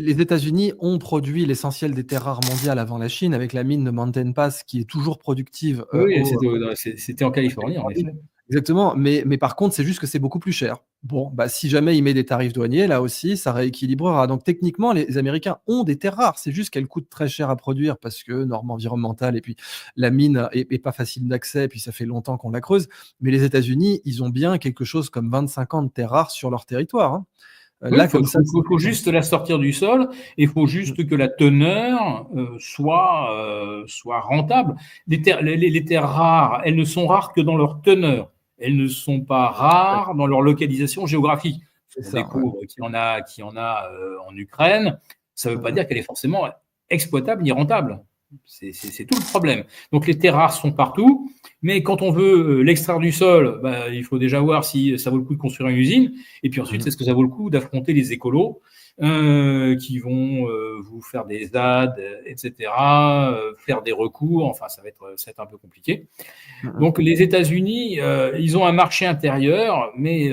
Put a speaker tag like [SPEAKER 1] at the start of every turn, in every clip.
[SPEAKER 1] Les États-Unis ont produit l'essentiel des terres rares mondiales avant la Chine, avec la mine de Mountain Pass qui est toujours productive
[SPEAKER 2] Oui, c'était en Californie, en effet.
[SPEAKER 1] Exactement, mais par contre, c'est juste que c'est beaucoup plus cher. Bon, bah, si jamais il met des tarifs douaniers, là aussi, ça rééquilibrera. Donc techniquement, les Américains ont des terres rares, c'est juste qu'elles coûtent très cher à produire parce que normes environnementales et puis la mine est pas facile d'accès et puis ça fait longtemps qu'on la creuse. Mais les États-Unis, ils ont bien quelque chose comme 25 ans de terres rares sur leur territoire, hein.
[SPEAKER 2] Oui,
[SPEAKER 1] Là,
[SPEAKER 2] il faut,
[SPEAKER 1] comme ça,
[SPEAKER 2] faut juste la sortir du sol et il faut juste que la teneur soit rentable. Les terres rares, elles ne sont rares que dans leur teneur. Elles ne sont pas rares dans leur localisation géographique.
[SPEAKER 1] c'est
[SPEAKER 2] On
[SPEAKER 1] ça, ouais.
[SPEAKER 2] découvre qu'il y en a en Ukraine. Ça ne veut pas dire qu'elle est forcément exploitable ni rentable. C'est tout le problème. Donc les terres rares sont partout, mais quand on veut l'extraire du sol, bah, il faut déjà voir si ça vaut le coup de construire une usine, et puis ensuite, est-ce que ça vaut le coup d'affronter les écolos qui vont vous faire des ZAD, etc., faire des recours, enfin ça va être un peu compliqué. Donc les États-Unis, ils ont un marché intérieur, mais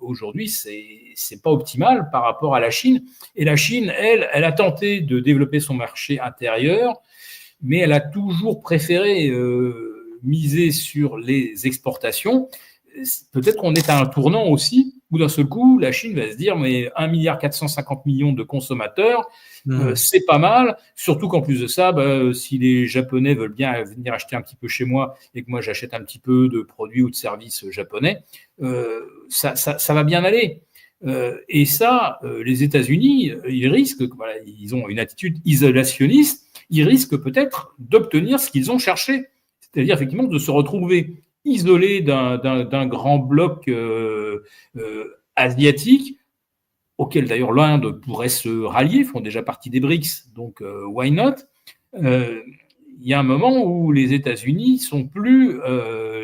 [SPEAKER 2] aujourd'hui, c'est pas optimal par rapport à la Chine. Et la Chine, elle a tenté de développer son marché intérieur, mais elle a toujours préféré miser sur les exportations. Peut-être qu'on est à un tournant aussi, où d'un seul coup, la Chine va se dire, mais 1,450 milliard de consommateurs, c'est pas mal, surtout qu'en plus de ça, bah, si les Japonais veulent bien venir acheter un petit peu chez moi et que moi j'achète un petit peu de produits ou de services japonais, ça va bien aller. Et ça, les États-Unis, ils risquent, voilà, ils ont une attitude isolationniste, ils risquent peut-être d'obtenir ce qu'ils ont cherché, c'est-à-dire effectivement de se retrouver isolés d'un grand bloc asiatique, auquel d'ailleurs l'Inde pourrait se rallier, font déjà partie des BRICS, donc why not. Il y a un moment où les États-Unis sont plus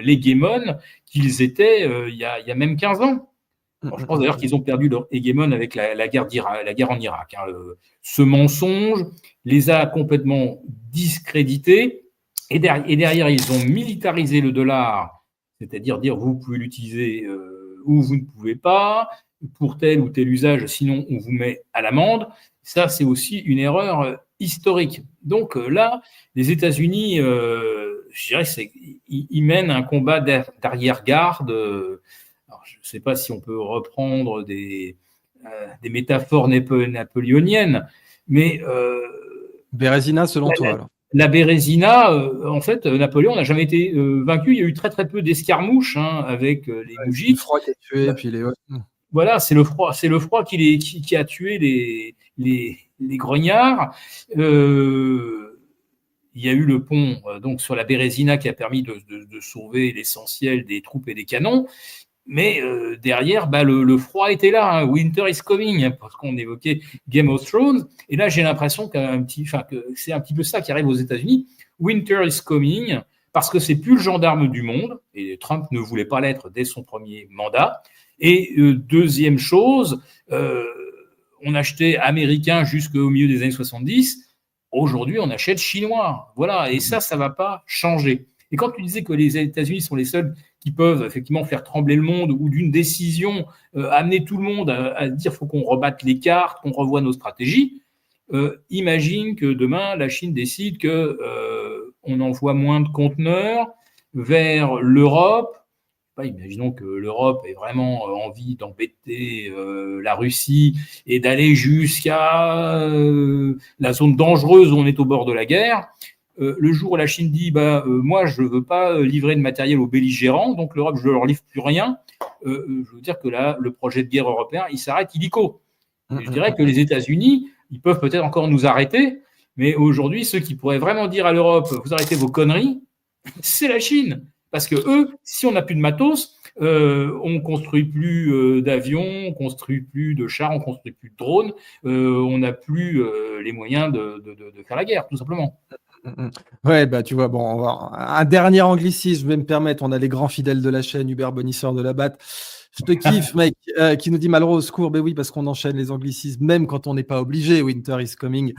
[SPEAKER 2] l'hégémone qu'ils étaient il y a même 15 ans. Alors, je pense d'ailleurs qu'ils ont perdu leur hégémone avec la guerre en Irak. Hein. Ce mensonge les a complètement discrédités. Et derrière, ils ont militarisé le dollar, c'est-à-dire dire vous pouvez l'utiliser ou vous ne pouvez pas, pour tel ou tel usage, sinon on vous met à l'amende. Ça, c'est aussi une erreur historique. Donc là, les États-Unis, je dirais, ils mènent un combat d'arrière-garde. Alors, je ne sais pas si on peut reprendre des métaphores napoléoniennes, mais
[SPEAKER 1] Bérésina, selon toi, alors.
[SPEAKER 2] La Bérésina, en fait, Napoléon n'a jamais été vaincu. Il y a eu très très peu d'escarmouches avec les moujiks.
[SPEAKER 1] Le froid qui a tué, puis les.
[SPEAKER 2] Voilà, c'est le froid qui a tué les grognards. Il y a eu le pont donc sur la Bérésina qui a permis de sauver l'essentiel des troupes et des canons. Mais derrière, bah, le froid était là. Hein. Winter is coming, hein, parce qu'on évoquait Game of Thrones. Et là, j'ai l'impression que c'est un petit peu ça qui arrive aux États-Unis. Winter is coming, parce que c'est plus le gendarme du monde. Et Trump ne voulait pas l'être dès son premier mandat. Et deuxième chose, on achetait américain jusqu'au milieu des années 70. Aujourd'hui, on achète chinois. Voilà. Et ça ne va pas changer. Et quand tu disais que les États-Unis sont les seuls qui peuvent effectivement faire trembler le monde ou d'une décision amener tout le monde à dire qu'il faut qu'on rebatte les cartes, qu'on revoie nos stratégies, imagine que demain, la Chine décide qu'on envoie moins de conteneurs vers l'Europe. Imaginons que l'Europe ait vraiment envie d'embêter la Russie et d'aller jusqu'à la zone dangereuse où on est au bord de la guerre. Le jour où la Chine dit moi je ne veux pas livrer de matériel aux belligérants, donc l'Europe je ne leur livre plus rien, je veux dire que là le projet de guerre européen il s'arrête illico. Je dirais que les États-Unis ils peuvent peut-être encore nous arrêter, mais aujourd'hui ceux qui pourraient vraiment dire à l'Europe vous arrêtez vos conneries, c'est la Chine. Parce que eux, si on n'a plus de matos, on construit plus d'avions, on construit plus de chars, on construit plus de drones, on n'a plus les moyens de faire la guerre, tout simplement.
[SPEAKER 1] Ouais, bah tu vois, bon, un dernier anglicisme, je vais me permettre. On a les grands fidèles de la chaîne, Hubert Bonisseur de la Batte. Je te kiffe, mec, qui nous dit Malraux au secours. Ben oui, parce qu'on enchaîne les anglicismes, même quand on n'est pas obligé. Winter is coming.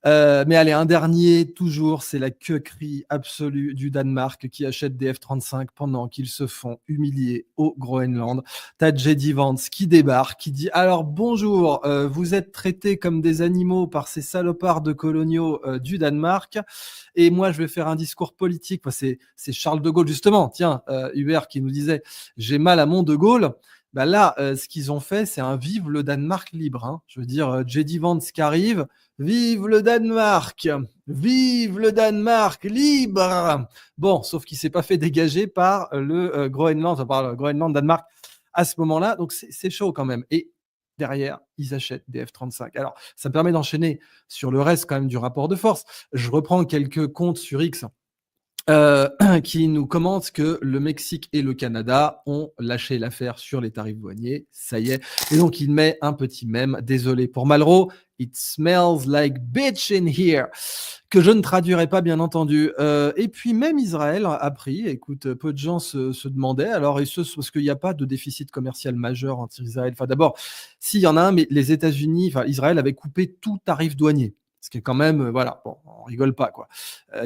[SPEAKER 1] Mais allez, un dernier, toujours, c'est la queuerie absolue du Danemark qui achète des F-35 pendant qu'ils se font humilier au Groenland. T'as J.D. Vance qui débarque, qui dit « Alors bonjour, vous êtes traités comme des animaux par ces salopards de coloniaux du Danemark et moi je vais faire un discours politique. » C'est Charles de Gaulle justement, tiens, Hubert qui nous disait « J'ai mal à mon de Gaulle ». Bah là, ce qu'ils ont fait, c'est un vive le Danemark libre. Hein. Je veux dire, J.D. Vance qui arrive, vive le Danemark, vive le Danemark libre. Bon, sauf qu'il s'est pas fait dégager par le Groenland, par le Groenland-Danemark à ce moment-là. Donc c'est chaud quand même. Et derrière, ils achètent des F-35. Alors, ça me permet d'enchaîner sur le reste quand même du rapport de force. Je reprends quelques comptes sur X. Qui nous commente que le Mexique et le Canada ont lâché l'affaire sur les tarifs douaniers. Ça y est. Et donc, il met un petit mème. Désolé pour Malraux. It smells like bitch in here. Que je ne traduirai pas, bien entendu. Et puis, même Israël a pris. Écoute, peu de gens se demandaient. Alors, parce qu'il n'y a pas de déficit commercial majeur entre Israël. Enfin, d'abord, s'il y en a un, mais les États-Unis, enfin, Israël avait coupé tout tarif douanier. Ce qui est quand même, voilà, bon, on rigole pas, quoi.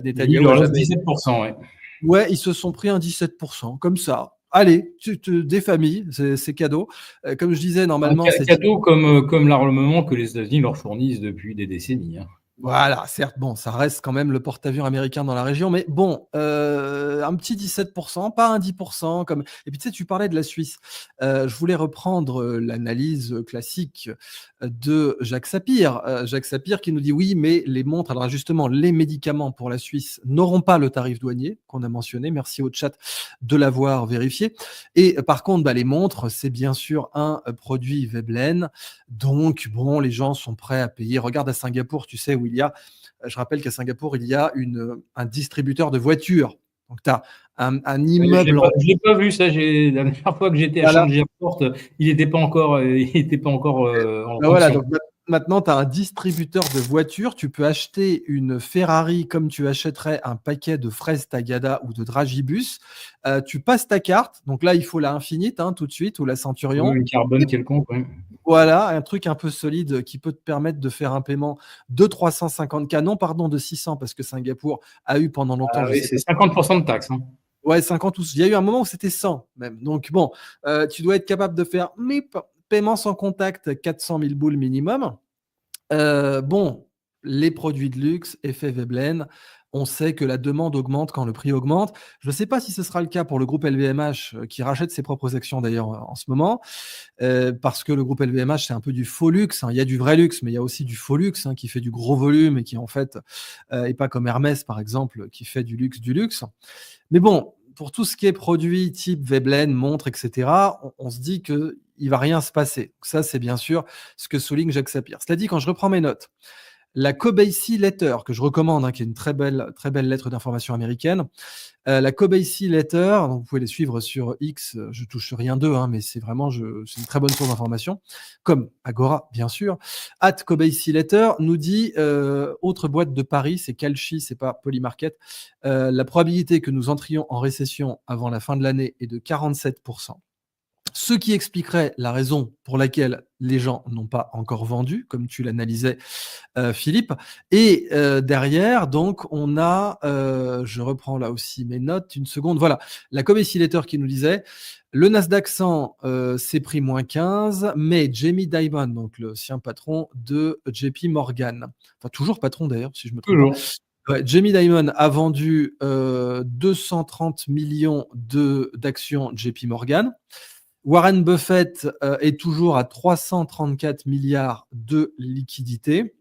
[SPEAKER 2] Il leur reste 17%, ouais.
[SPEAKER 1] Ouais, ils se sont pris un 17%, comme ça. Allez, des familles, c'est cadeau. Comme je disais, normalement,
[SPEAKER 2] c'est cadeau comme l'armement que les États-Unis leur fournissent depuis des décennies. Hein.
[SPEAKER 1] Voilà, certes, bon, ça reste quand même le porte-avions américain dans la région, mais bon, un petit 17%, pas un 10%. Comme... Et puis tu sais, tu parlais de la Suisse. Je voulais reprendre l'analyse classique de Jacques Sapir. Jacques Sapir qui nous dit oui, mais les montres, alors justement, les médicaments pour la Suisse n'auront pas le tarif douanier qu'on a mentionné. Merci au chat de l'avoir vérifié. Et par contre, les montres, c'est bien sûr un produit Veblen. Donc, bon, les gens sont prêts à payer. Regarde à Singapour, tu sais, où il y a, je rappelle qu'à Singapour, il y a un distributeur de voitures. Donc, tu as un immeuble.
[SPEAKER 2] Je l'ai pas vu, ça. La dernière fois que j'étais à Shanghai Airport, il n'était pas encore en
[SPEAKER 1] Voilà,
[SPEAKER 2] fonction.
[SPEAKER 1] donc maintenant, tu as un distributeur de voitures. Tu peux acheter une Ferrari comme tu achèterais un paquet de fraises Tagada ou de Dragibus. Tu passes ta carte. Donc là, il faut la Infinite tout de suite ou la Centurion.
[SPEAKER 2] Oui, une carbone quelconque, oui.
[SPEAKER 1] Voilà, un truc un peu solide qui peut te permettre de faire un paiement de 350K, non, pardon, de 600, parce que Singapour a eu pendant longtemps,
[SPEAKER 2] oui, c'est 50% de taxes. Hein.
[SPEAKER 1] Ouais, 50 ou... Il y a eu un moment où c'était 100 même. Donc bon, tu dois être capable de faire paiement sans contact, 400 000 boules minimum. Bon, les produits de luxe, effet Veblen, on sait que la demande augmente quand le prix augmente. Je ne sais pas si ce sera le cas pour le groupe LVMH, qui rachète ses propres actions d'ailleurs en ce moment, parce que le groupe LVMH, c'est un peu du faux luxe. Il y a du vrai luxe, mais il y a aussi du faux luxe qui fait du gros volume et qui en fait n'est pas comme Hermès, par exemple, qui fait du luxe du luxe. Mais bon, pour tout ce qui est produit type Veblen, montre, etc., on se dit qu'il ne va rien se passer. Ça, c'est bien sûr ce que souligne Jacques Sapir. Cela dit, quand je reprends mes notes, la Kobeissi Letter, que je recommande, qui est une très belle lettre d'information américaine, la Kobeissi Letter, donc vous pouvez les suivre sur X, je touche rien d'eux, mais c'est vraiment c'est une très bonne source d'information, comme Agora, bien sûr. @Kobeissi Letter nous dit, autre boîte de Paris, c'est Kalshi, c'est pas Polymarket, la probabilité que nous entrions en récession avant la fin de l'année est de 47%. Ce qui expliquerait la raison pour laquelle les gens n'ont pas encore vendu, comme tu l'analysais, Philippe. Et derrière, donc, on a, je reprends là aussi mes notes, une seconde. Voilà, la Kobeissi Letter qui nous disait le Nasdaq 100 s'est pris moins 15, mais Jamie Dimon, donc l'ancien patron de JP Morgan, enfin toujours patron d'ailleurs, si je me trompe pas. Ouais, Jamie Dimon a vendu 230 millions d'actions JP Morgan. Warren Buffett est toujours à 334 milliards de liquidités.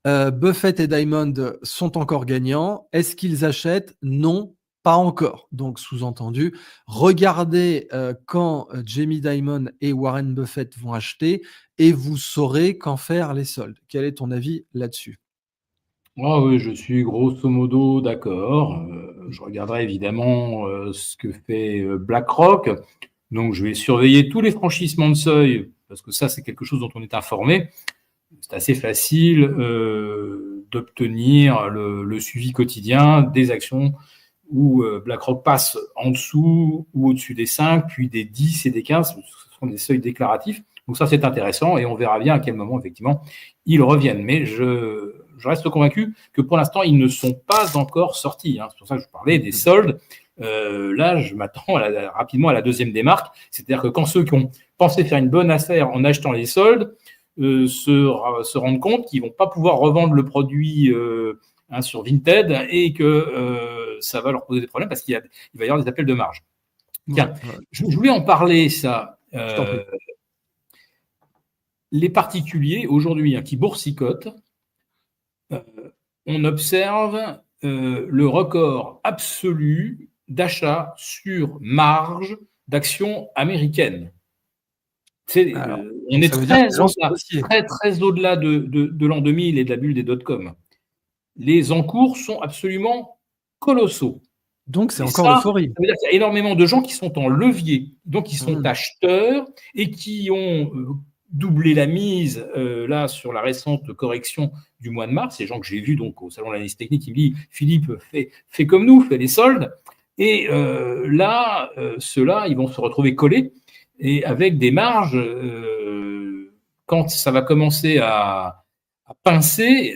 [SPEAKER 1] Buffett et Diamond sont encore gagnants. Est-ce qu'ils achètent? Non, pas encore. Donc, sous-entendu, regardez quand Jamie Dimon et Warren Buffett vont acheter et vous saurez quand faire les soldes. Quel est ton avis là-dessus?
[SPEAKER 2] Ah oui, je suis grosso modo d'accord. Je regarderai évidemment ce que fait BlackRock. Donc, je vais surveiller tous les franchissements de seuil, parce que ça, c'est quelque chose dont on est informé. C'est assez facile d'obtenir le suivi quotidien des actions où BlackRock passe en dessous ou au-dessus des 5, puis des 10 et des 15. Ce sont des seuils déclaratifs. Donc ça, c'est intéressant et on verra bien à quel moment, effectivement, ils reviennent. Mais je je reste convaincu que pour l'instant, ils ne sont pas encore sortis. C'est pour ça que je parlais des soldes. Là, je m'attends rapidement à la deuxième démarque. C'est-à-dire que quand ceux qui ont pensé faire une bonne affaire en achetant les soldes se rendent compte qu'ils ne vont pas pouvoir revendre le produit sur Vinted et que ça va leur poser des problèmes parce qu'il va y avoir des appels de marge. Tiens, je voulais en parler, ça. Les particuliers, aujourd'hui, qui boursicotent, on observe le record absolu d'achat sur marge d'actions américaines. On est très au-delà de l'an 2000 et de la bulle des dot-com. Les encours sont absolument colossaux.
[SPEAKER 1] Donc, c'est encore l'euphorie.
[SPEAKER 2] Ça veut dire qu'il y a énormément de gens qui sont en levier, donc qui sont acheteurs et qui ont doublé la mise là sur la récente correction du mois de mars. Ces gens que j'ai vus donc au salon de l'analyse technique, qui me disent Philippe, fais comme nous, fais les soldes. Et là, ceux-là, ils vont se retrouver collés et avec des marges, quand ça va commencer à pincer,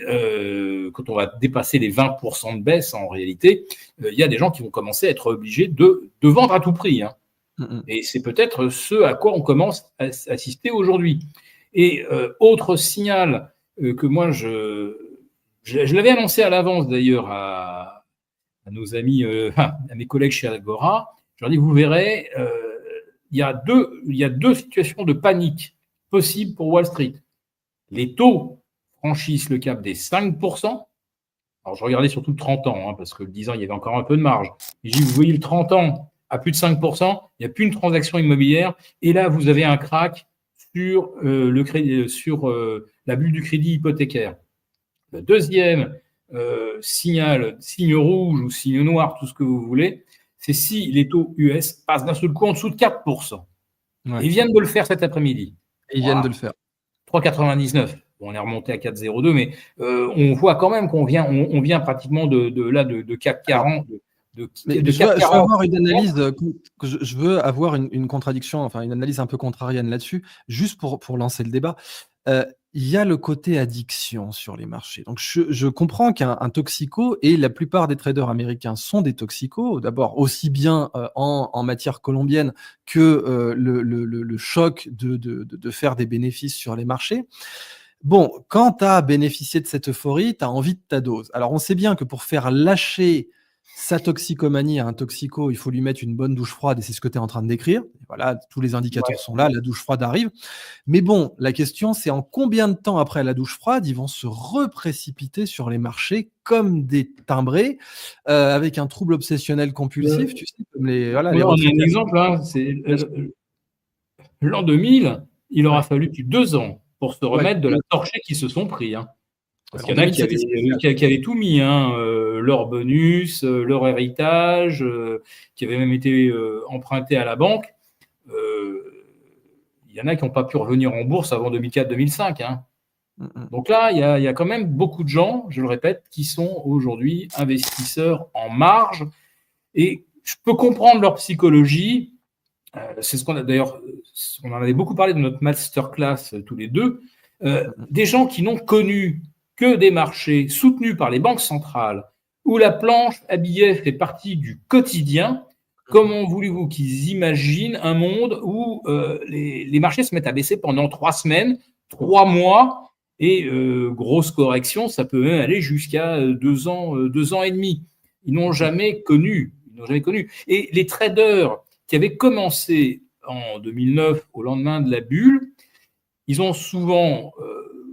[SPEAKER 2] quand on va dépasser les 20% de baisse, en réalité, il y a des gens qui vont commencer à être obligés de vendre à tout prix. Et c'est peut-être ce à quoi on commence à assister aujourd'hui. Et autre signal que moi, je l'avais annoncé à l'avance d'ailleurs à nos amis, à mes collègues chez Agora, je leur dis, vous verrez, il y a deux situations de panique possibles pour Wall Street. Les taux franchissent le cap des 5%. Alors, je regardais surtout le 30 ans, parce que le 10 ans, il y avait encore un peu de marge. Et j'ai dit, vous voyez le 30 ans à plus de 5%, il n'y a plus une transaction immobilière. Et là, vous avez un crack sur, la bulle du crédit hypothécaire. Le deuxième signe rouge ou signe noir, tout ce que vous voulez, c'est si les taux US passent d'un seul coup en dessous de 4%. Ouais. Ils viennent de le faire cet après-midi.
[SPEAKER 1] Ils viennent de le faire.
[SPEAKER 2] 3,99. On est remonté à 4,02, mais on voit quand même qu'on vient, on vient pratiquement de CAC 40.
[SPEAKER 1] Je veux avoir une analyse, je veux avoir une contradiction, enfin une analyse un peu contrarienne là-dessus, juste pour lancer le débat. Il y a le côté addiction sur les marchés. Donc, je comprends qu'un toxico, et la plupart des traders américains sont des toxicos, d'abord aussi bien en matière colombienne que le choc de faire des bénéfices sur les marchés. Bon, quand tu as bénéficié de cette euphorie, tu as envie de ta dose. Alors, on sait bien que pour faire lâcher sa toxicomanie à un toxico, il faut lui mettre une bonne douche froide, et c'est ce que tu es en train de décrire. Voilà, tous les indicateurs sont là, la douche froide arrive. Mais bon, la question, c'est en combien de temps après la douche froide, ils vont se reprécipiter sur les marchés comme des timbrés, avec un trouble obsessionnel compulsif, tu sais, comme les... Voilà,
[SPEAKER 2] on a un exemple, c'est l'an 2000, il aura fallu plus de 2 ans pour se remettre de la torchée qui se sont pris. Parce qu'il y en a qui avaient tout mis, leur bonus, leur héritage, qui avaient même été empruntés à la banque. Il y en a qui n'ont pas pu revenir en bourse avant 2004-2005. Donc là, il y a quand même beaucoup de gens, je le répète, qui sont aujourd'hui investisseurs en marge. Et je peux comprendre leur psychologie. C'est ce qu'on a d'ailleurs, on en avait beaucoup parlé dans notre masterclass tous les deux. Des gens qui n'ont connu que des marchés soutenus par les banques centrales, où la planche à billets fait partie du quotidien. Comment voulez-vous qu'ils imaginent un monde où les marchés se mettent à baisser pendant 3 semaines, 3 mois, et grosse correction, ça peut même aller jusqu'à 2 ans, 2 ans et demi. Ils n'ont jamais connu. Et les traders qui avaient commencé en 2009 au lendemain de la bulle, ils ont souvent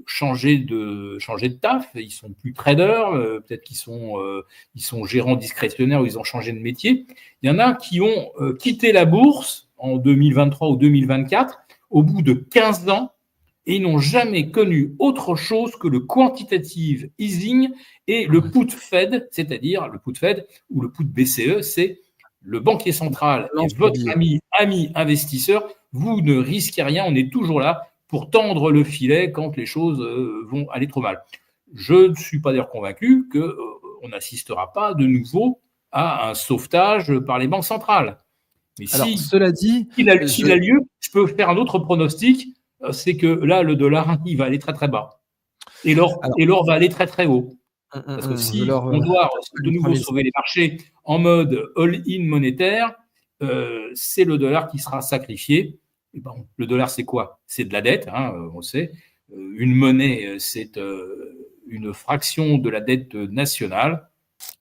[SPEAKER 2] changer de taf, ils sont plus traders, peut-être qu'ils sont gérants discrétionnaires ou ils ont changé de métier. Il y en a qui ont quitté la bourse en 2023 ou 2024 au bout de 15 ans et ils n'ont jamais connu autre chose que le quantitative easing et le put Fed, c'est-à-dire le put Fed ou le put BCE, c'est le banquier central et votre ami investisseur, vous ne risquez rien, on est toujours là pour tendre le filet quand les choses vont aller trop mal. Je ne suis pas d'ailleurs convaincu qu'on n'assistera pas de nouveau à un sauvetage par les banques centrales. Mais
[SPEAKER 1] alors, cela dit,
[SPEAKER 2] s'il a lieu, je peux faire un autre pronostic, c'est que là, le dollar, il va aller très très bas. Et l'or va aller très très haut. Parce que
[SPEAKER 1] de
[SPEAKER 2] si
[SPEAKER 1] l'or,
[SPEAKER 2] on doit de
[SPEAKER 1] les
[SPEAKER 2] nouveau
[SPEAKER 1] 3000.
[SPEAKER 2] sauver les marchés en mode all-in monétaire, c'est le dollar qui sera sacrifié. Et bon, le dollar, c'est quoi? C'est de la dette, hein, on le sait. Une monnaie, c'est une fraction de la dette nationale.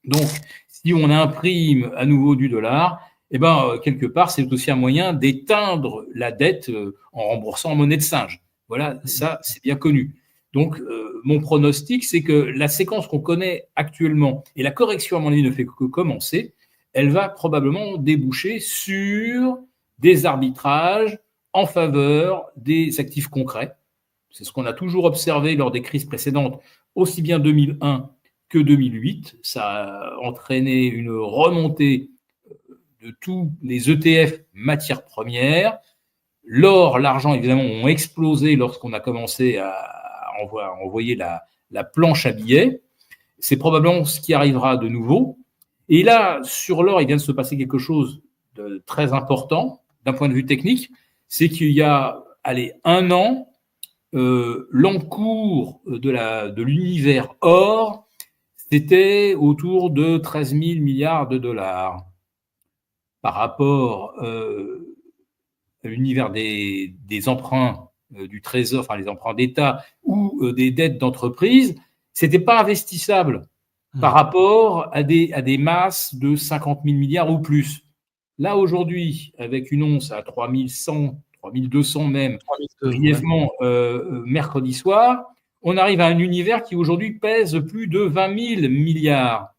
[SPEAKER 2] Donc, si on imprime à nouveau du dollar, eh ben, quelque part, c'est aussi un moyen d'éteindre la dette en remboursant en monnaie de singe. Voilà, ça, c'est bien connu. Donc, mon pronostic, c'est que la séquence qu'on connaît actuellement, et la correction, à mon avis, ne fait que commencer, elle va probablement déboucher sur des arbitrages en faveur des actifs concrets. C'est ce qu'on a toujours observé lors des crises précédentes, aussi bien 2001 que 2008. Ça a entraîné une remontée de tous les ETF matières premières. L'or, l'argent, évidemment, ont explosé lorsqu'on a commencé à envoyer la planche à billets. C'est probablement ce qui arrivera de nouveau. Et là, sur l'or, il vient de se passer quelque chose de très important d'un point de vue technique. C'est qu'il y a, un an, l'encours de l'univers or, c'était autour de 13 000 milliards de dollars par rapport à l'univers des emprunts du Trésor, enfin les emprunts d'État ou des dettes d'entreprise. C'était pas investissable par rapport à des masses de 50 000 milliards ou plus. Là, aujourd'hui, avec une once à 3100, 3200 même, brièvement, mercredi soir, on arrive à un univers qui aujourd'hui pèse plus de 20 000 milliards.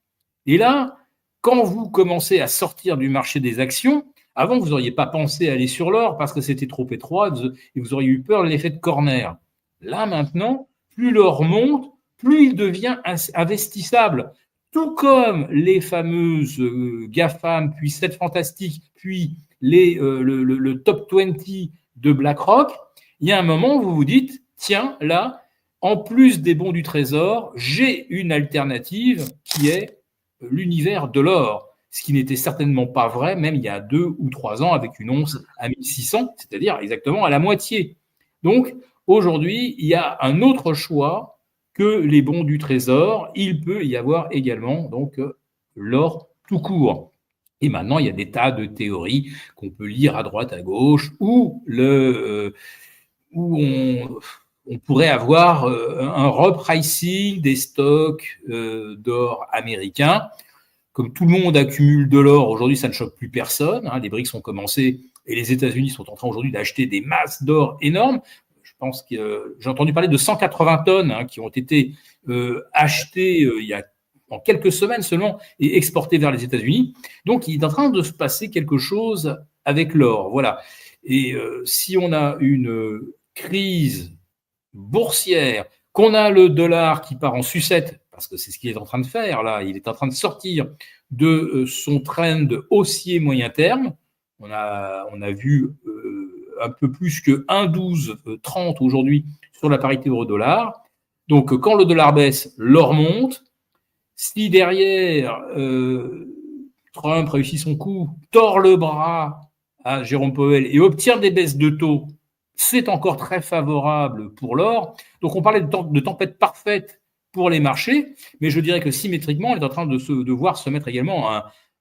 [SPEAKER 2] Et là, quand vous commencez à sortir du marché des actions, avant, vous n'auriez pas pensé aller sur l'or parce que c'était trop étroit et vous auriez eu peur de l'effet de corner. Là, maintenant, plus l'or monte, plus il devient investissable. Tout comme les fameuses GAFAM, puis 7 Fantastiques, puis le top 20 de BlackRock, il y a un moment où vous vous dites, tiens, là, en plus des bons du Trésor, j'ai une alternative qui est l'univers de l'or. Ce qui n'était certainement pas vrai, même il y a 2 ou 3 ans, avec une once à 1600, c'est-à-dire exactement à la moitié. Donc, aujourd'hui, il y a un autre choix que les bons du Trésor. Il peut y avoir également donc l'or tout court. Et maintenant, il y a des tas de théories qu'on peut lire à droite, à gauche, où on pourrait avoir un repricing des stocks d'or américains. Comme tout le monde accumule de l'or, aujourd'hui, ça ne choque plus personne. Hein, les BRICS ont commencé et les États-Unis sont en train aujourd'hui d'acheter des masses d'or énormes. Je pense que j'ai entendu parler de 180 tonnes qui ont été achetées il y a en quelques semaines seulement et exportées vers les États-Unis. Donc, il est en train de se passer quelque chose avec l'or. Voilà. Et si on a une crise boursière, qu'on a le dollar qui part en sucette, parce que c'est ce qu'il est en train de faire là, il est en train de sortir de son trend haussier moyen terme. On a vu un peu plus que 1,1230 aujourd'hui sur la parité euro-dollar. Donc quand le dollar baisse, l'or monte. Si derrière Trump réussit son coup, tord le bras à Jérôme Powell et obtient des baisses de taux, c'est encore très favorable pour l'or. Donc on parlait de tempête parfaite pour les marchés, mais je dirais que symétriquement, on est en train de voir se mettre également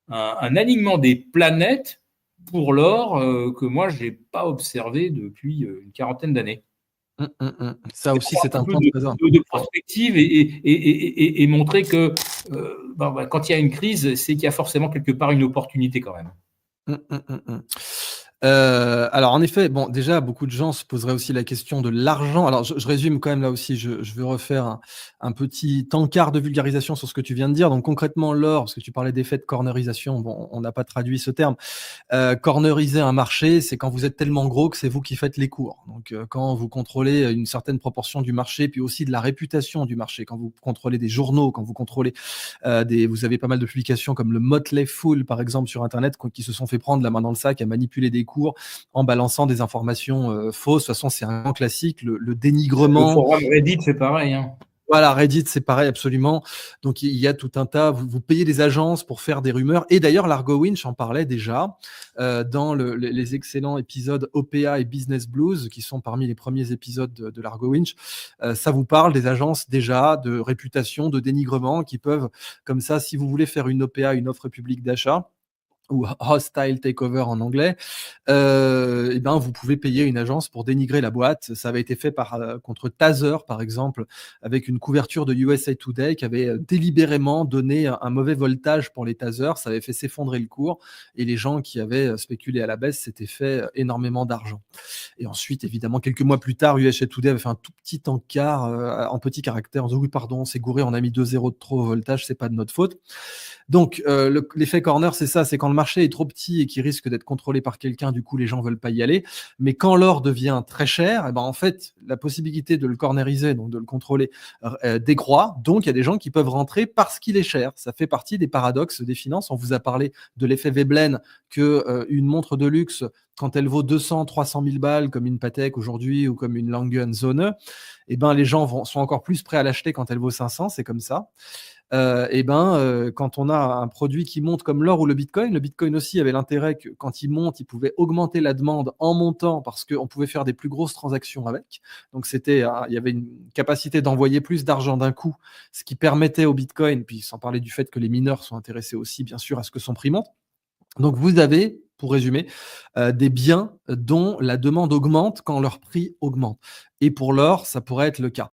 [SPEAKER 2] un alignement des planètes pour l'or que moi, je n'ai pas observé depuis une quarantaine d'années.
[SPEAKER 1] Ça aussi, c'est un point très important.
[SPEAKER 2] De prospective et montrer que quand il y a une crise, c'est qu'il y a forcément quelque part une opportunité quand même.
[SPEAKER 1] Alors en effet, bon, déjà, beaucoup de gens se poseraient aussi la question de l'argent. Alors je résume quand même là aussi, je veux refaire un petit encart de vulgarisation sur ce que tu viens de dire. Donc concrètement, l'or, parce que tu parlais d'effet de cornerisation, bon, on n'a pas traduit ce terme. Corneriser un marché, c'est quand vous êtes tellement gros que c'est vous qui faites les cours. Donc quand vous contrôlez une certaine proportion du marché, puis aussi de la réputation du marché, quand vous contrôlez des journaux, quand vous contrôlez vous avez pas mal de publications comme le Motley Fool, par exemple, sur Internet, qui se sont fait prendre la main dans le sac à manipuler des cours en balançant des informations fausses. De toute façon, c'est un grand classique, le dénigrement.
[SPEAKER 2] Le forum Reddit, c'est pareil. Hein.
[SPEAKER 1] Voilà, Reddit, c'est pareil absolument. Donc il y a tout un tas, vous payez des agences pour faire des rumeurs et d'ailleurs Largo Winch en parlait déjà, dans les excellents épisodes OPA et Business Blues qui sont parmi les premiers épisodes de Largo Winch. Ça vous parle des agences déjà de réputation, de dénigrement qui peuvent comme ça, si vous voulez faire une OPA, une offre publique d'achat ou hostile takeover en anglais, et ben, vous pouvez payer une agence pour dénigrer la boîte. Ça avait été fait contre Taser, par exemple, avec une couverture de USA Today qui avait délibérément donné un mauvais voltage pour les tasers. Ça avait fait s'effondrer le cours et les gens qui avaient spéculé à la baisse s'étaient fait énormément d'argent. Et ensuite, évidemment, quelques mois plus tard, USA Today avait fait un tout petit encart en petit caractère en disant oui, pardon, on s'est gouré, on a mis 2 zéros de trop au voltage, c'est pas de notre faute. Donc, l'effet corner, c'est ça, c'est quand le marché est trop petit et qu'il risque d'être contrôlé par quelqu'un, du coup, les gens veulent pas y aller. Mais quand l'or devient très cher, eh ben, en fait, la possibilité de le corneriser, donc de le contrôler, décroît. Donc, il y a des gens qui peuvent rentrer parce qu'il est cher. Ça fait partie des paradoxes des finances. On vous a parlé de l'effet Veblen que une montre de luxe, quand elle vaut 200, 300 000 balles, comme une Patek aujourd'hui ou comme une Lange Zone, eh ben, les gens sont encore plus prêts à l'acheter quand elle vaut 500. C'est comme ça. Quand on a un produit qui monte comme l'or ou le Bitcoin aussi avait l'intérêt que quand il monte, il pouvait augmenter la demande en montant parce qu'on pouvait faire des plus grosses transactions avec. Donc il y avait une capacité d'envoyer plus d'argent d'un coup, ce qui permettait au Bitcoin, puis sans parler du fait que les mineurs sont intéressés aussi bien sûr à ce que son prix monte. Donc vous avez, pour résumer, des biens dont la demande augmente quand leur prix augmente et pour l'or, ça pourrait être le cas.